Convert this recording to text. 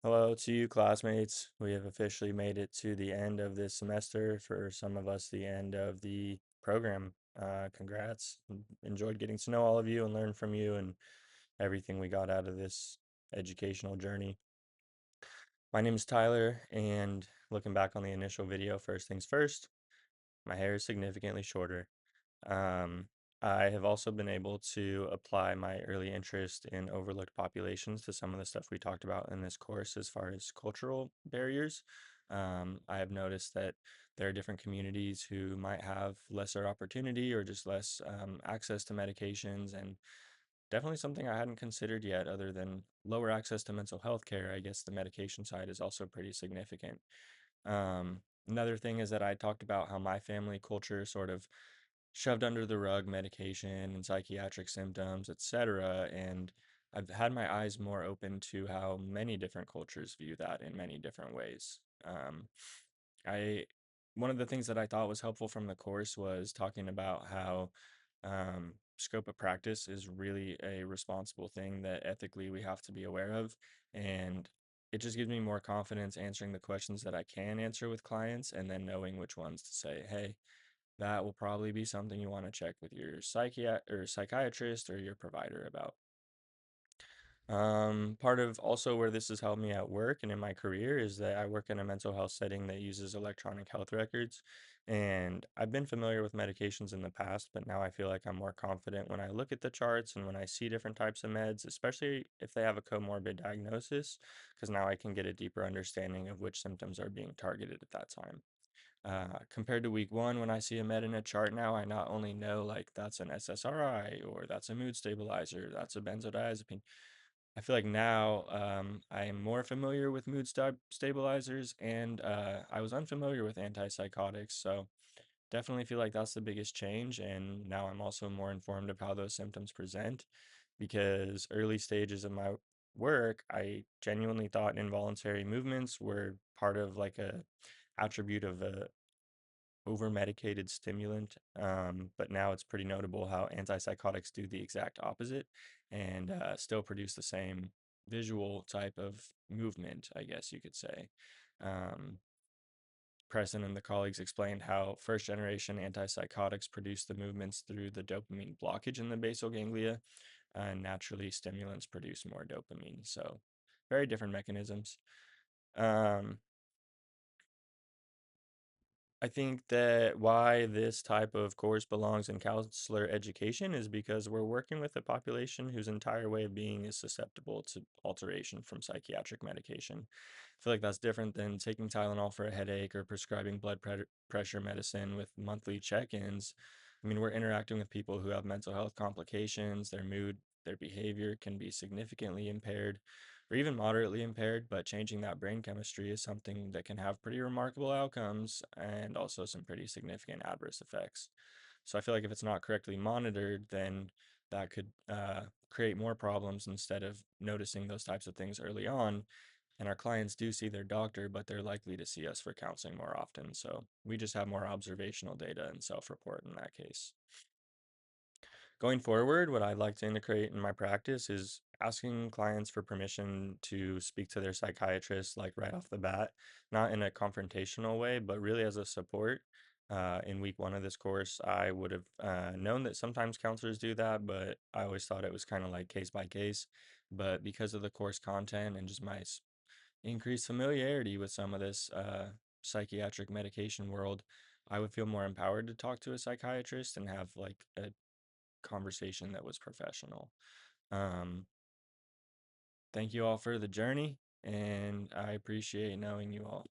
Hello to you, classmates. We have officially made it to the end of this semester. For some of us, the end of the program. Congrats. Enjoyed getting to know all of you and learn from you and everything we got out of this educational journey. My name is Tyler, and looking back on the initial video, first things first, my hair is significantly shorter. Um, I have also been able to apply my early interest in overlooked populations to some of the stuff we talked about in this course as far as cultural barriers. I have noticed that there are different communities who might have lesser opportunity or just less access to medications, and definitely something I hadn't considered yet, other than lower access to mental health care. I guess the medication side is also pretty significant. Another thing is that I talked about how my family culture sort of shoved under the rug medication and psychiatric symptoms, etc. And I've had my eyes more open to how many different cultures view that in many different ways. I One of the things that I thought was helpful from the course was talking about how scope of practice is really a responsible thing that ethically we have to be aware of, and it just gives me more confidence answering the questions that I can answer with clients, and then knowing which ones to say, hey, that will probably be something you want to check with your psychiatrist or your provider about. Part of also where this has helped me at work and in my career is that I work in a mental health setting that uses electronic health records. And I've been familiar with medications in the past, but now I feel like I'm more confident when I look at the charts and when I see different types of meds, especially if they have a comorbid diagnosis, because now I can get a deeper understanding of which symptoms are being targeted at that time. Compared to week one, when I see a med in a chart now, I not only know like that's an SSRI or that's a mood stabilizer, that's a benzodiazepine. I feel like now I am more familiar with stabilizers, and I was unfamiliar with antipsychotics. So definitely feel like that's the biggest change. And now I'm also more informed of how those symptoms present, because early stages of my work, I genuinely thought involuntary movements were part of like a attribute of a over medicated stimulant. But now it's pretty notable how antipsychotics do the exact opposite and still produce the same visual type of movement, I guess you could say. Um, Preston and the colleagues explained how first generation antipsychotics produce the movements through the dopamine blockage in the basal ganglia, and naturally stimulants produce more dopamine. So, very different mechanisms. Um, I think that why this type of course belongs in counselor education is because we're working with a population whose entire way of being is susceptible to alteration from psychiatric medication. I feel like that's different than taking Tylenol for a headache or prescribing pressure medicine with monthly check-ins. I mean, we're interacting with people who have mental health complications, their mood, their behavior can be significantly impaired or even moderately impaired, but changing that brain chemistry is something that can have pretty remarkable outcomes and also some pretty significant adverse effects. So I feel like if it's not correctly monitored, then that could create more problems instead of noticing those types of things early on. And our clients do see their doctor, but they're likely to see us for counseling more often. So we just have more observational data and self report in that case. Going forward, what I'd like to integrate in my practice is asking clients for permission to speak to their psychiatrist, like right off the bat, not in a confrontational way, but really as a support. In week one of this course, I would have known that sometimes counselors do that, but I always thought it was kind of like case by case. But because of the course content and just my increased familiarity with some of this psychiatric medication world, I would feel more empowered to talk to a psychiatrist and have like a conversation that was professional. Um, Thank you all for the journey, and I appreciate knowing you all.